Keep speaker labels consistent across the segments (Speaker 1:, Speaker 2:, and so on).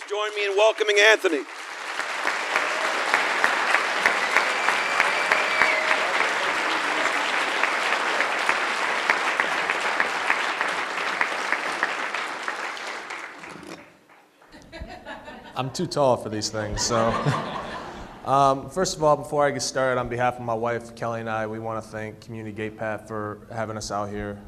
Speaker 1: join me in welcoming Anthony.
Speaker 2: I'm too tall for these things, so. First of all, before I get started, on behalf of my wife, Kelly, and I, we want to thank Community Gatepath for having us out here.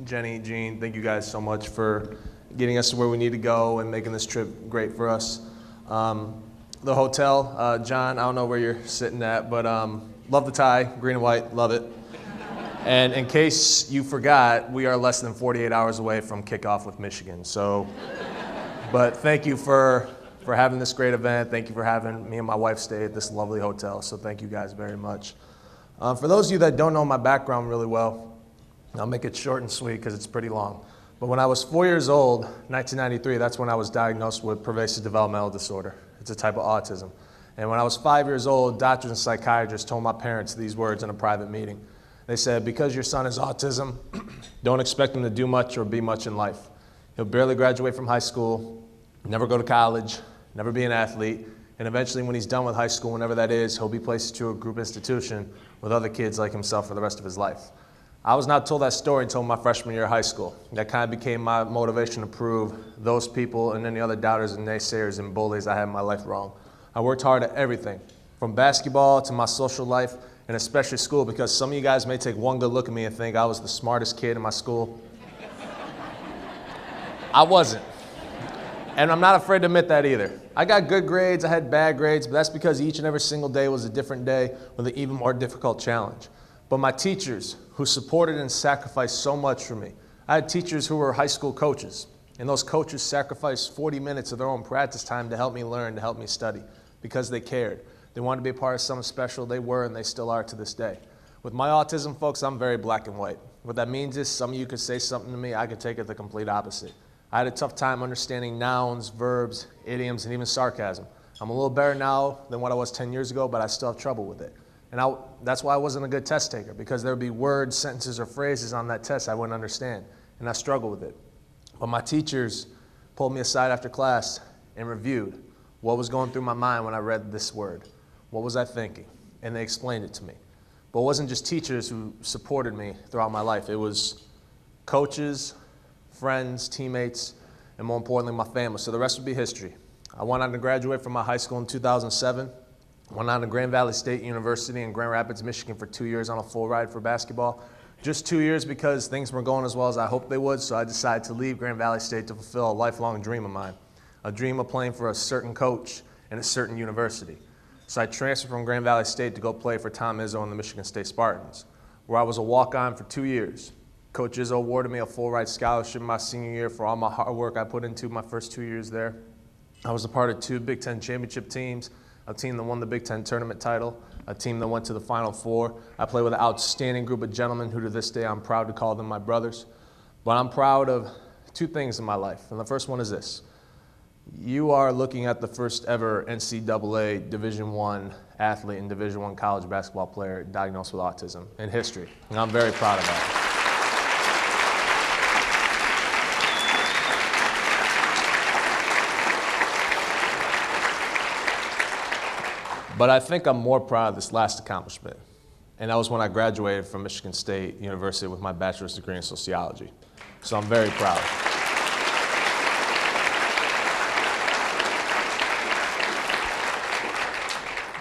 Speaker 2: Jenny, Jean, thank you guys so much for getting us to where we need to go and making this trip great for us. The hotel, John, I don't know where you're sitting at, but love the tie, green and white, love it. And in case you forgot, we are less than 48 hours away from kickoff with Michigan. So, but thank you for having this great event. Thank you for having me and my wife stay at this lovely hotel. So thank you guys very much. For those of you that don't know my background really well, I'll make it short and sweet because it's pretty long. But when I was 4 years old, 1993, that's when I was diagnosed with Pervasive Developmental Disorder. It's a type of autism. And when I was 5 years old, doctors and psychiatrists told my parents these words in a private meeting. They said, because your son has autism, don't expect him to do much or be much in life. He'll barely graduate from high school, never go to college, never be an athlete, and eventually when he's done with high school, whenever that is, he'll be placed into a group institution with other kids like himself for the rest of his life. I was not told that story until my freshman year of high school. That kind of became my motivation to prove those people and any other doubters and naysayers and bullies I had in my life wrong. I worked hard at everything, from basketball to my social life, and especially school, because some of you guys may take one good look at me and think I was the smartest kid in my school. I wasn't. And I'm not afraid to admit that either. I got good grades, I had bad grades, but that's because each and every single day was a different day with an even more difficult challenge. But my teachers, who supported and sacrificed so much for me. I had teachers who were high school coaches, and those coaches sacrificed 40 minutes of their own practice time to help me learn, to help me study, because they cared. They wanted to be a part of something special. They were, and they still are to this day. With my autism, folks, I'm very black and white. What that means is some of you could say something to me, I could take it the complete opposite. I had a tough time understanding nouns, verbs, idioms, and even sarcasm. I'm a little better now than what I was 10 years ago, but I still have trouble with it. And that's why I wasn't a good test taker, because there would be words, sentences, or phrases on that test I wouldn't understand, and I struggled with it. But my teachers pulled me aside after class and reviewed what was going through my mind when I read this word. What was I thinking? And they explained it to me. But it wasn't just teachers who supported me throughout my life. It was coaches, friends, teammates, and more importantly, my family. So the rest would be history. I went on to graduate from my high school in 2007. Went on to Grand Valley State University in Grand Rapids, Michigan for 2 years on a full ride for basketball. Just 2 years because things weren't going as well as I hoped they would, so I decided to leave Grand Valley State to fulfill a lifelong dream of mine, a dream of playing for a certain coach in a certain university. So I transferred from Grand Valley State to go play for Tom Izzo and the Michigan State Spartans, where I was a walk-on for 2 years. Coach Izzo awarded me a full-ride scholarship my senior year for all my hard work I put into my first 2 years there. I was a part of 2 Big Ten championship teams, a team that won the Big Ten tournament title, a team that went to the Final Four. I played with an outstanding group of gentlemen who to this day I'm proud to call them my brothers. But I'm proud of 2 things in my life, and the first one is this. You are looking at the first ever NCAA Division I athlete and Division I college basketball player diagnosed with autism in history, and I'm very proud of that. But I think I'm more proud of this last accomplishment, and that was when I graduated from Michigan State University with my bachelor's degree in sociology. So I'm very proud.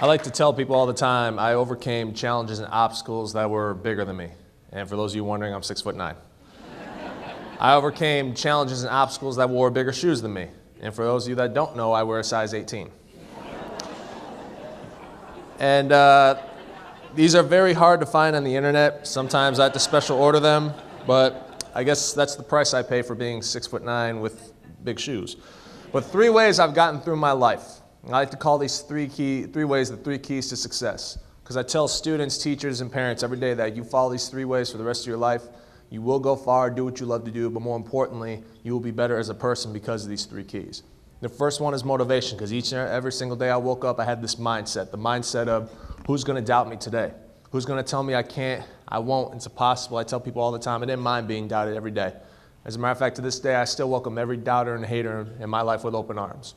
Speaker 2: I like to tell people all the time, I overcame challenges and obstacles that were bigger than me. And for those of you wondering, I'm 6'9". I overcame challenges and obstacles that wore bigger shoes than me. And for those of you that don't know, I wear a size 18. And these are very hard to find on the internet. Sometimes I have to special order them, but I guess that's the price I pay for being 6'9" with big shoes. But 3 ways I've gotten through my life. I like to call these 3 ways the 3 keys to success. Because I tell students, teachers, and parents every day that you follow these 3 ways for the rest of your life, you will go far, do what you love to do, but more importantly, you will be better as a person because of these 3 keys. The first one is motivation, because each and every single day I woke up, I had this mindset, the mindset of who's going to doubt me today? Who's going to tell me I can't, I won't, it's impossible? I tell people all the time, I didn't mind being doubted every day. As a matter of fact, to this day, I still welcome every doubter and hater in my life with open arms.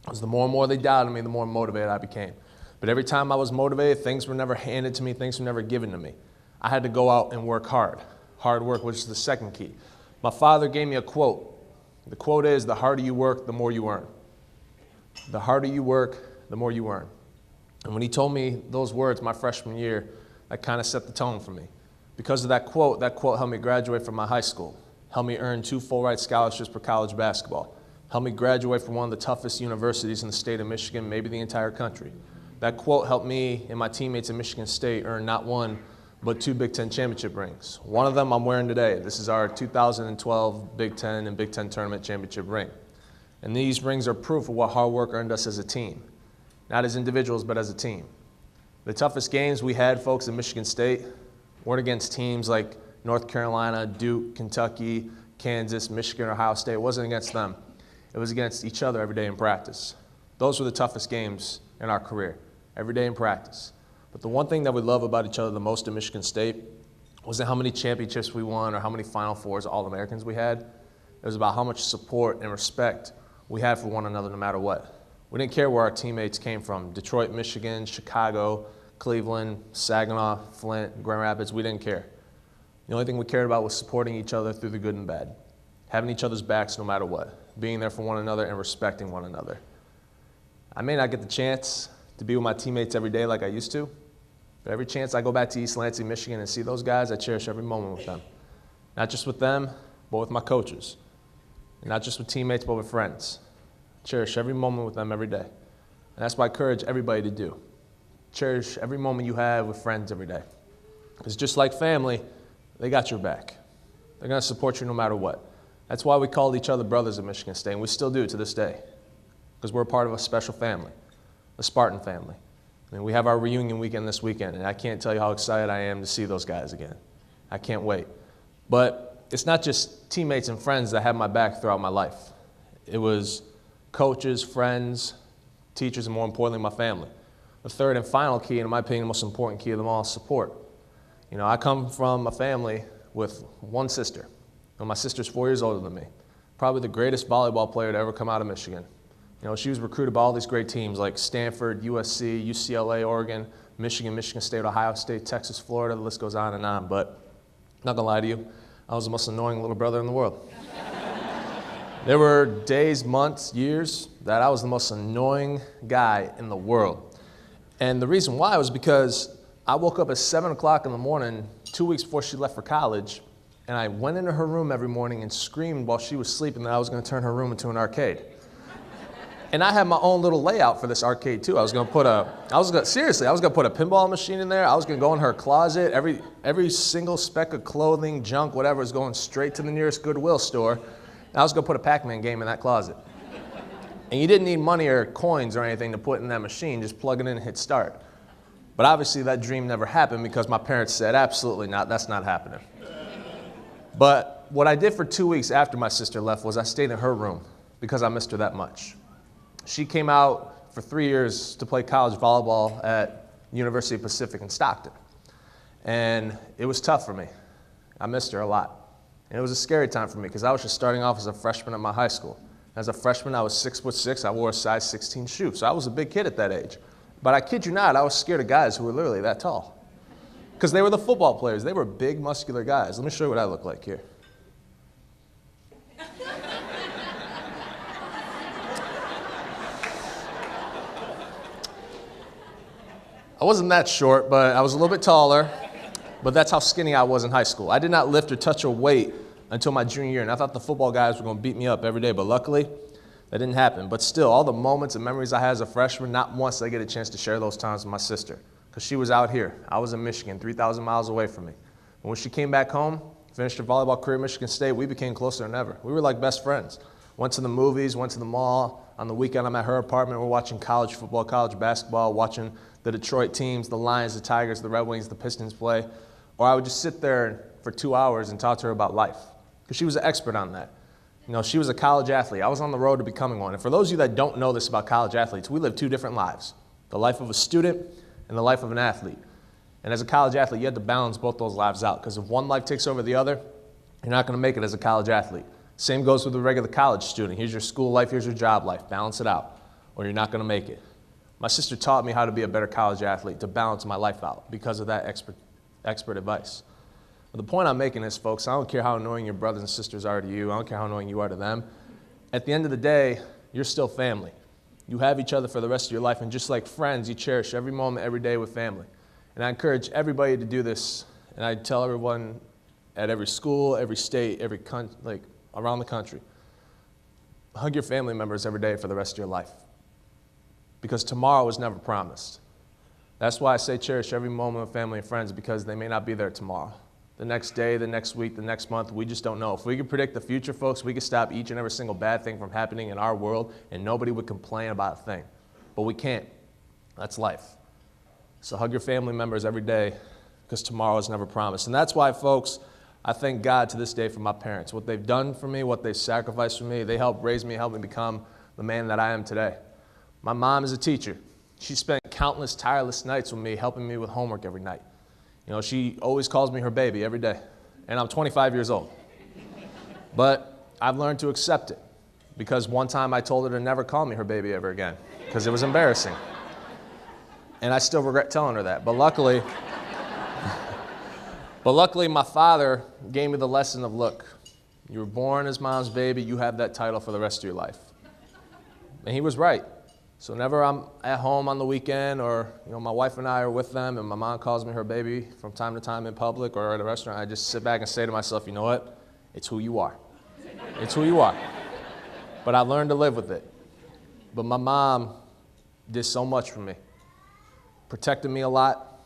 Speaker 2: Because the more and more they doubted me, the more motivated I became. But every time I was motivated, things were never handed to me, things were never given to me. I had to go out and work hard. Hard work, which is the second key. My father gave me a quote. The quote is, the harder you work, the more you earn. The harder you work, the more you earn. And when he told me those words my freshman year, that kind of set the tone for me. Because of that quote helped me graduate from my high school, helped me earn 2 full-ride scholarships for college basketball, helped me graduate from one of the toughest universities in the state of Michigan, maybe the entire country. That quote helped me and my teammates at Michigan State earn not 1, but 2 Big Ten championship rings. One of them I'm wearing today. This is our 2012 Big Ten and Big Ten tournament championship ring. And these rings are proof of what hard work earned us as a team. Not as individuals, but as a team. The toughest games we had, folks, at Michigan State weren't against teams like North Carolina, Duke, Kentucky, Kansas, Michigan, Ohio State. It wasn't against them. It was against each other every day in practice. Those were the toughest games in our career, every day in practice. But the one thing that we love about each other the most at Michigan State wasn't how many championships we won or how many Final Fours, All-Americans we had. It was about how much support and respect we had for one another no matter what. We didn't care where our teammates came from, Detroit, Michigan, Chicago, Cleveland, Saginaw, Flint, Grand Rapids, we didn't care. The only thing we cared about was supporting each other through the good and bad, having each other's backs no matter what, being there for one another and respecting one another. I may not get the chance to be with my teammates every day like I used to, but every chance I go back to East Lansing, Michigan and see those guys, I cherish every moment with them. Not just with them, but with my coaches. And not just with teammates, but with friends. Cherish every moment with them every day. And that's what I encourage everybody to do. Cherish every moment you have with friends every day. Because just like family, they got your back. They're going to support you no matter what. That's why we called each other brothers at Michigan State, and we still do to this day. Because we're a part of a special family, a Spartan family. I mean, we have our reunion weekend this weekend, and I can't tell you how excited I am to see those guys again. I can't wait. But it's not just teammates and friends that had my back throughout my life. It was coaches, friends, teachers, and more importantly, my family. The third and final key, and in my opinion, the most important key of them all, is support. You know, I come from a family with one sister. And my sister's 4 years older than me. Probably the greatest volleyball player to ever come out of Michigan. You know, she was recruited by all these great teams like Stanford, USC, UCLA, Oregon, Michigan, Michigan State, Ohio State, Texas, Florida, the list goes on and on. But I'm not gonna lie to you, I was the most annoying little brother in the world. There were days, months, years that I was the most annoying guy in the world. And the reason why was because I woke up at 7 o'clock in the morning 2 weeks before she left for college, and I went into her room every morning and screamed while she was sleeping that I was going to turn her room into an arcade. And I had my own little layout for this arcade too. I was going to put a pinball machine in there. I was going to go in her closet. Every single speck of clothing, junk, whatever was going straight to the nearest Goodwill store. I was going to put a Pac-Man game in that closet. And you didn't need money or coins or anything to put in that machine, just plug it in and hit start. But obviously that dream never happened because my parents said, absolutely not, that's not happening. But what I did for 2 weeks after my sister left was I stayed in her room because I missed her that much. She came out for 3 years to play college volleyball at University of Pacific in Stockton. And it was tough for me. I missed her a lot. And it was a scary time for me because I was just starting off as a freshman at my high school. As a freshman, I was 6'6". I wore a size 16 shoe, so I was a big kid at that age. But I kid you not, I was scared of guys who were literally that tall. Because they were the football players. They were big, muscular guys. Let me show you what I look like here. I wasn't that short, but I was a little bit taller. But that's how skinny I was in high school. I did not lift or touch a weight until my junior year, and I thought the football guys were going to beat me up every day, but luckily, that didn't happen. But still, all the moments and memories I had as a freshman, not once did I get a chance to share those times with my sister, because she was out here. I was in Michigan, 3,000 miles away from me. And when she came back home, finished her volleyball career at Michigan State, we became closer than ever. We were like best friends. Went to the movies, went to the mall. On the weekend, I'm at her apartment. We're watching college football, college basketball, watching the Detroit teams, the Lions, the Tigers, the Red Wings, the Pistons play. Or I would just sit there for 2 hours and talk to her about life, because she was an expert on that. You know, she was a college athlete. I was on the road to becoming one. And for those of you that don't know this about college athletes, we live 2 different lives, the life of a student and the life of an athlete. And as a college athlete, you have to balance both those lives out, because if one life takes over the other, You're not going to make it as a college athlete. Same goes with a regular college student. Here's your school life, here's your job life. Balance it out, or you're not going to make it. My sister taught me how to be a better college athlete, to balance my life out because of that expert advice. But the point I'm making is, folks, I don't care how annoying your brothers and sisters are to you. I don't care how annoying you are to them. At the end of the day, you're still family. You have each other for the rest of your life, and just like friends, you cherish every moment, every day with family. And I encourage everybody to do this, and I tell everyone at every school, every state, around the country, hug your family members every day for the rest of your life, because tomorrow is never promised. That's why I say cherish every moment with family and friends, because they may not be there tomorrow. The next day, the next week, the next month, we just don't know. If we could predict the future, folks, we could stop each and every single bad thing from happening in our world, and nobody would complain about a thing. But we can't. That's life. So hug your family members every day, because tomorrow is never promised. And that's why, folks, I thank God to this day for my parents. What they've done for me, what they've sacrificed for me, they helped raise me, helped me become the man that I am today. My mom is a teacher. She spent countless tireless nights with me, helping me with homework every night. You know, she always calls me her baby every day, and I'm 25 years old. But I've learned to accept it, because one time I told her to never call me her baby ever again, because it was embarrassing. And I still regret telling her that. But luckily, my father gave me the lesson of, look, you were born as mom's baby, you have that title for the rest of your life. And he was right. So whenever I'm at home on the weekend, or my wife and I are with them and my mom calls me her baby from time to time in public or at a restaurant, I just sit back and say to myself, you know what? It's who you are. It's who you are. But I learned to live with it. But my mom did so much for me. Protected me a lot.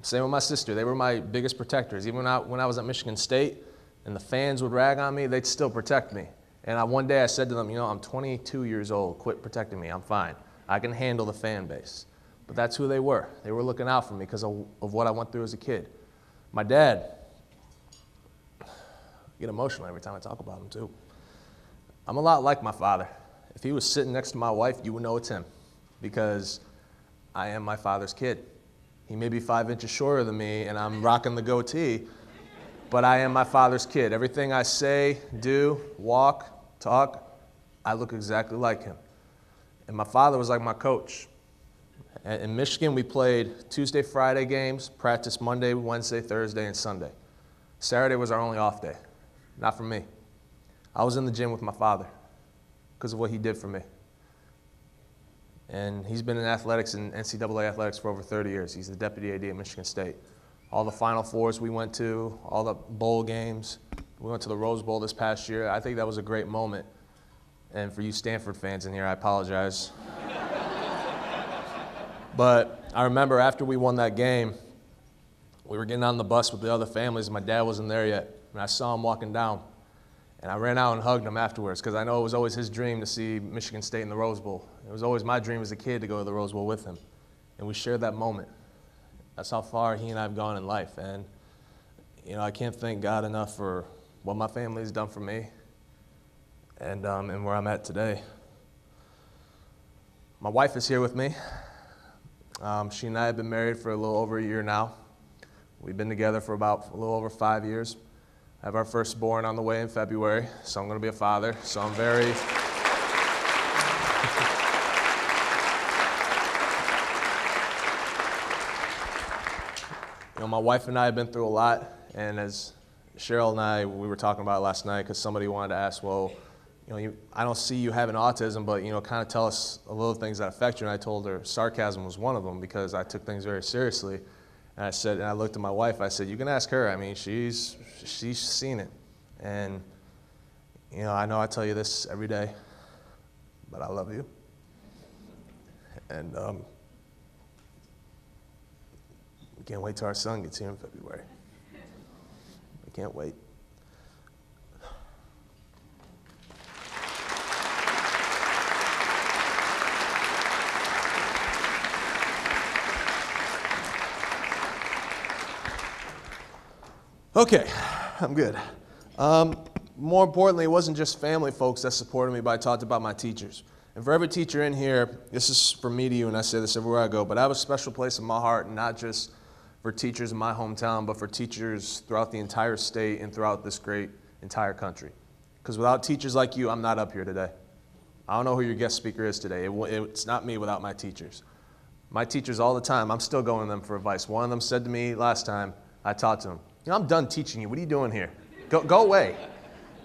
Speaker 2: Same with my sister. They were my biggest protectors. Even when I was at Michigan State and the fans would rag on me, they'd still protect me. And one day I said to them, I'm 22 years old. Quit protecting me. I'm fine. I can handle the fan base. But that's who they were. They were looking out for me because of what I went through as a kid. My dad, I get emotional every time I talk about him too. I'm a lot like my father. If he was sitting next to my wife, you would know it's him, because I am my father's kid. He may be 5 inches shorter than me and I'm rocking the goatee, but I am my father's kid. Everything I say, do, walk, talk, I look exactly like him. And my father was like my coach. In Michigan, we played Tuesday, Friday games, practiced Monday, Wednesday, Thursday, and Sunday. Saturday was our only off day. Not for me. I was in the gym with my father because of what he did for me. And he's been in athletics and NCAA athletics for over 30 years. He's the deputy AD at Michigan State. All the Final Fours we went to, all the bowl games. We went to the Rose Bowl this past year. I think that was a great moment. And for you Stanford fans in here, I apologize. But I remember after we won that game, we were getting on the bus with the other families. My dad wasn't there yet. And I saw him walking down. And I ran out and hugged him afterwards, because I know it was always his dream to see Michigan State in the Rose Bowl. It was always my dream as a kid to go to the Rose Bowl with him. And we shared that moment. That's how far he and I have gone in life. And, I can't thank God enough for what my family has done for me and where I'm at today. My wife is here with me. She and I have been married for a little over a year now. We've been together for about a little over 5 years. I have our firstborn on the way in February, so I'm going to be a father. So I'm very... my wife and I have been through a lot, and as Cheryl and I, we were talking about it last night, because somebody wanted to ask, well, I don't see you having autism, but, kind of tell us a little things that affect you. And I told her sarcasm was one of them, because I took things very seriously. And I looked at my wife, I said, you can ask her. I mean, she's seen it. And, I know I tell you this every day, but I love you. And we can't wait till our son gets here in February. We can't wait. Okay, I'm good. More importantly, it wasn't just family folks that supported me, but I talked about my teachers. And for every teacher in here, this is from me to you, and I say this everywhere I go, but I have a special place in my heart, not just for teachers in my hometown, but for teachers throughout the entire state and throughout this great entire country. Because without teachers like you, I'm not up here today. I don't know who your guest speaker is today. It's not me without my teachers. My teachers all the time, I'm still going to them for advice. One of them said to me last time I talked to him, I'm done teaching you. What are you doing here? Go away.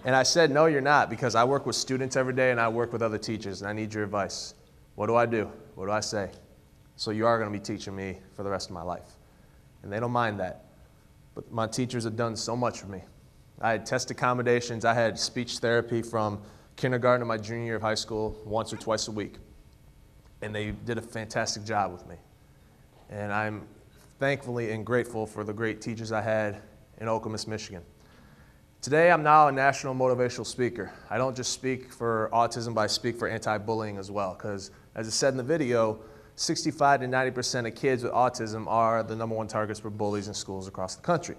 Speaker 2: And I said, no, you're not, because I work with students every day and I work with other teachers and I need your advice. What do I do? What do I say? So you are going to be teaching me for the rest of my life. And they don't mind that. But my teachers have done so much for me. I had test accommodations. I had speech therapy from kindergarten to my junior year of high school once or twice a week. And they did a fantastic job with me. And I'm thankfully and grateful for the great teachers I had in Okemos, Michigan. Today, I'm now a national motivational speaker. I don't just speak for autism, but I speak for anti-bullying as well. Because as I said in the video, 65 to 90% of kids with autism are the #1 targets for bullies in schools across the country.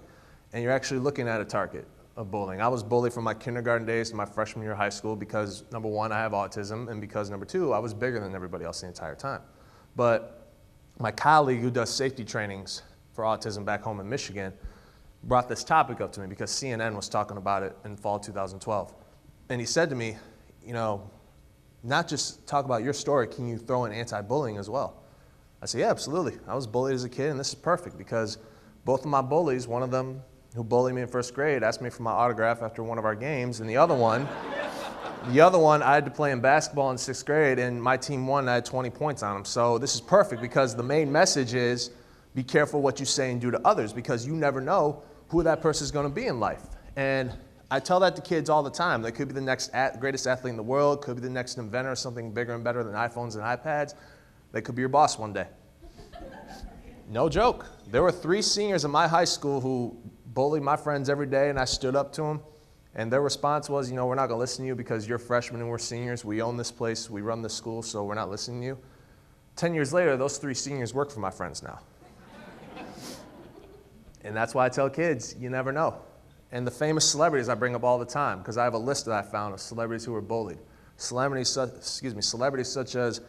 Speaker 2: And you're actually looking at a target of bullying. I was bullied from my kindergarten days to my freshman year of high school because, #1, I have autism, and because, #2, I was bigger than everybody else the entire time. But my colleague who does safety trainings for autism back home in Michigan brought this topic up to me because CNN was talking about it in fall 2012. And he said to me, not just talk about your story, can you throw in anti-bullying as well? I said, yeah, absolutely. I was bullied as a kid, and this is perfect because both of my bullies, one of them who bullied me in first grade, asked me for my autograph after one of our games, and the other one, I had to play in basketball in 6th grade, and my team won, and I had 20 points on them. So this is perfect because the main message is be careful what you say and do to others because you never know who that person is going to be in life. And I tell that to kids all the time. They could be the next greatest athlete in the world, could be the next inventor of something bigger and better than iPhones and iPads. They could be your boss one day. No joke. There were 3 seniors in my high school who bullied my friends every day, and I stood up to them. And their response was, we're not going to listen to you because you're freshmen and we're seniors. We own this place. We run this school, so we're not listening to you. 10 years later, those 3 seniors work for my friends now. And that's why I tell kids, you never know. And the famous celebrities I bring up all the time, because I have a list that I found of celebrities who were bullied. Celebrities such as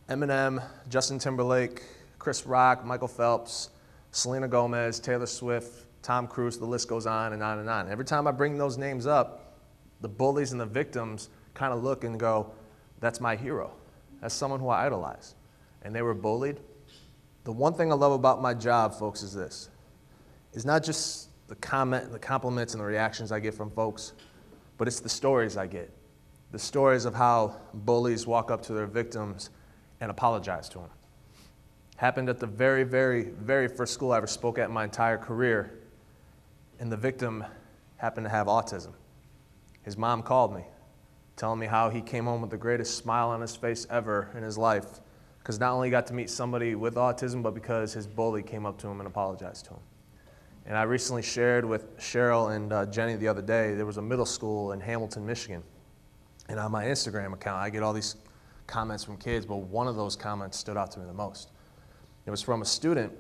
Speaker 2: Eminem, Justin Timberlake, Chris Rock, Michael Phelps, Selena Gomez, Taylor Swift, Tom Cruise, the list goes on and on and on. Every time I bring those names up, the bullies and the victims kind of look and go, that's my hero. That's someone who I idolize. And they were bullied. The one thing I love about my job, folks, is this. It's not just the compliments and the reactions I get from folks, but it's the stories I get. The stories of how bullies walk up to their victims and apologize to them. Happened at the very, very, very first school I ever spoke at in my entire career, and the victim happened to have autism. His mom called me, telling me how he came home with the greatest smile on his face ever in his life, because not only got to meet somebody with autism, but because his bully came up to him and apologized to him. And I recently shared with Cheryl and Jenny the other day, there was a middle school in Hamilton, Michigan. And on my Instagram account, I get all these comments from kids, but one of those comments stood out to me the most. It was from a student,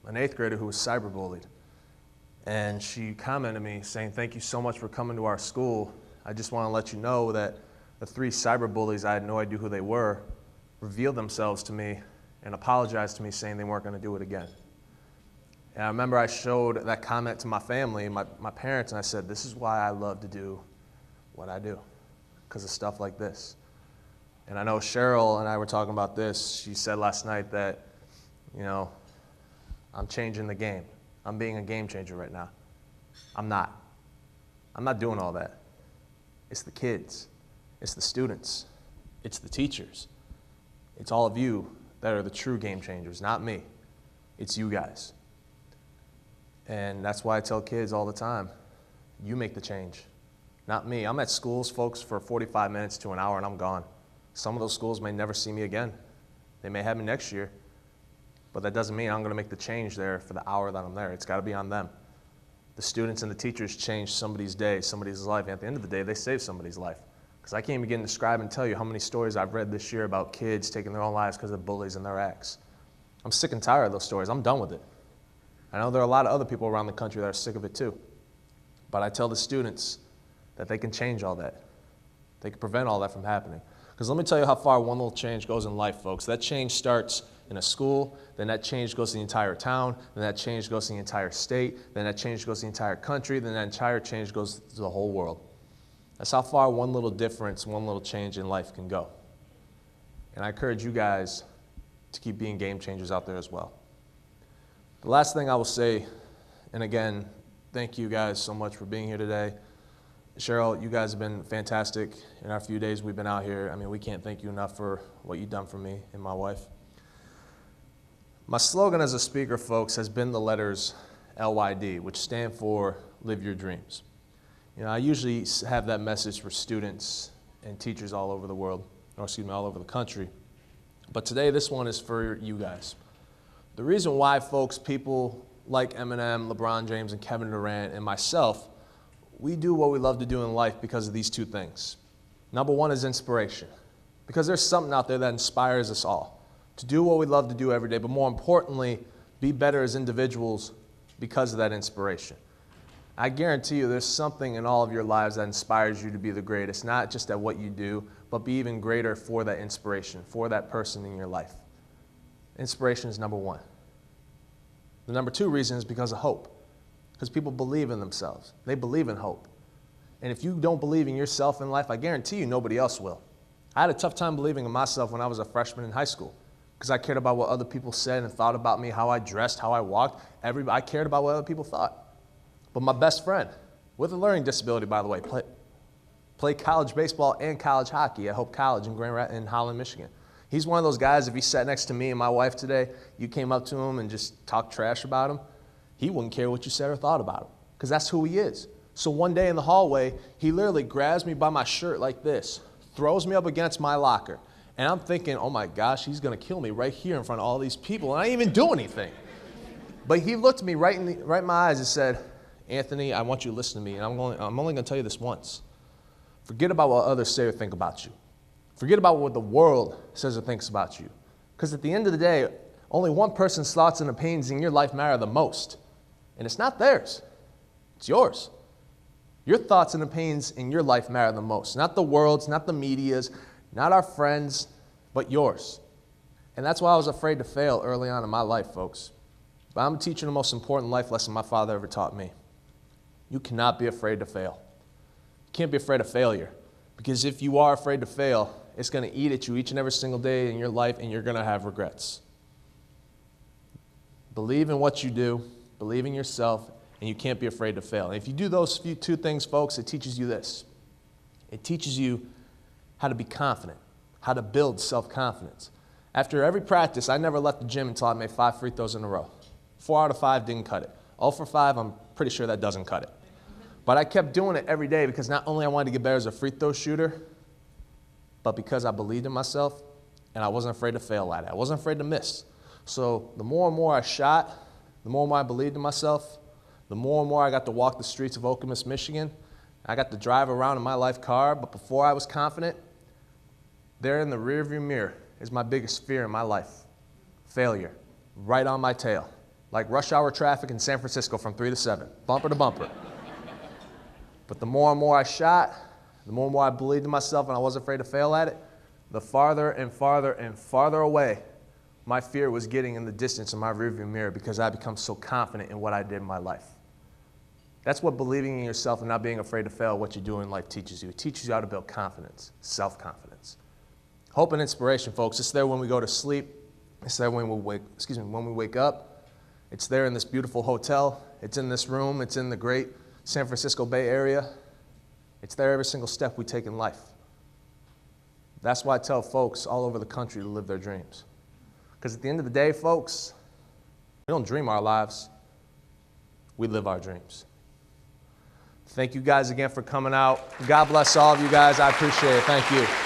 Speaker 2: an 8th grader who was cyberbullied. And she commented to me saying, thank you so much for coming to our school. I just want to let you know that the 3 cyberbullies, I had no idea who they were, revealed themselves to me and apologized to me saying they weren't going to do it again. And I remember I showed that comment to my family, my parents, and I said, this is why I love to do what I do, because of stuff like this. And I know Cheryl and I were talking about this. She said last night that, I'm changing the game. I'm being a game changer right now. I'm not. I'm not doing all that. It's the kids. It's the students. It's the teachers. It's all of you that are the true game changers, not me. It's you guys. And that's why I tell kids all the time, you make the change, not me. I'm at schools, folks, for 45 minutes to an hour, and I'm gone. Some of those schools may never see me again. They may have me next year, but that doesn't mean I'm going to make the change there for the hour that I'm there. It's got to be on them. The students and the teachers change somebody's day, somebody's life, and at the end of the day, they save somebody's life. Because I can't begin to describe and tell you how many stories I've read this year about kids taking their own lives because of bullies and their acts. I'm sick and tired of those stories. I'm done with it. I know there are a lot of other people around the country that are sick of it too. But I tell the students that they can change all that. They can prevent all that from happening. Because let me tell you how far one little change goes in life, folks. That change starts in a school, then that change goes to the entire town, then that change goes to the entire state, then that change goes to the entire country, then that entire change goes to the whole world. That's how far one little difference, one little change in life can go. And I encourage you guys to keep being game changers out there as well. The last thing I will say, and again, thank you guys so much for being here today. Cheryl, you guys have been fantastic in our few days we've been out here. I mean, we can't thank you enough for what you've done for me and my wife. My slogan as a speaker, folks, has been the letters LYD, which stand for Live Your Dreams. You know, I usually have that message for students and teachers all over the world, or excuse me, all over the country. But today, this one is for you guys. The reason why, folks, people like Eminem, LeBron James, and Kevin Durant, and myself, we do what we love to do in life because of these two things. Number one is inspiration, because there's something out there that inspires us all to do what we love to do every day, but more importantly, be better as individuals because of that inspiration. I guarantee you there's something in all of your lives that inspires you to be the greatest, not just at what you do, but be even greater for that inspiration, for that person in your life. Inspiration is number one. The number two reason is because of hope. Because people believe in themselves. They believe in hope. And if you don't believe in yourself in life, I guarantee you nobody else will. I had a tough time believing in myself when I was a freshman in high school because I cared about what other people said and thought about me, how I dressed, how I walked. I cared about what other people thought. But my best friend, with a learning disability, by the way, played college baseball and college hockey at Hope College in Holland, Michigan. He's one of those guys, if he sat next to me and my wife today, you came up to him and just talked trash about him, he wouldn't care what you said or thought about him, because that's who he is. So one day in the hallway, he literally grabs me by my shirt like this, throws me up against my locker, and I'm thinking, oh my gosh, he's going to kill me right here in front of all these people, and I didn't even do anything. But he looked me right in my eyes and said, Anthony, I want you to listen to me, and I'm only going to tell you this once. Forget about what others say or think about you. Forget about what the world says or thinks about you. Because at the end of the day, only one person's thoughts and opinions in your life matter the most. And it's not theirs. It's yours. Your thoughts and opinions in your life matter the most. Not the world's, not the media's, not our friends, but yours. And that's why I was afraid to fail early on in my life, folks. But I'm teaching the most important life lesson my father ever taught me. You cannot be afraid to fail. You can't be afraid of failure. Because if you are afraid to fail, it's going to eat at you each and every single day in your life, and you're going to have regrets. Believe in what you do, believe in yourself, and you can't be afraid to fail. And if you do those two things, folks, it teaches you this. It teaches you how to be confident, how to build self-confidence. After every practice, I never left the gym until I made 5 free throws in a row. 4 out of 5 didn't cut it. 0 for 5, I'm pretty sure that doesn't cut it. But I kept doing it every day because not only I wanted to get better as a free throw shooter, but because I believed in myself and I wasn't afraid to fail at it. I wasn't afraid to miss. So the more and more I shot, the more and more I believed in myself, the more and more I got to walk the streets of Okemos, Michigan. I got to drive around in my life car, but before I was confident, there in the rearview mirror is my biggest fear in my life. Failure, right on my tail. Like rush hour traffic in San Francisco from 3 to 7, bumper to bumper. But the more and more I shot, the more and more I believed in myself and I wasn't afraid to fail at it, the farther and farther and farther away my fear was getting in the distance in my rearview mirror because I become so confident in what I did in my life. That's what believing in yourself and not being afraid to fail, what you do in life teaches you. It teaches you how to build confidence, self-confidence. Hope and inspiration, folks. It's there when we go to sleep. It's there when we wake up. It's there in this beautiful hotel. It's in this room. It's in the great San Francisco Bay Area. It's there every single step we take in life. That's why I tell folks all over the country to live their dreams. Because at the end of the day, folks, we don't dream our lives. We live our dreams. Thank you guys again for coming out. God bless all of you guys. I appreciate it. Thank you.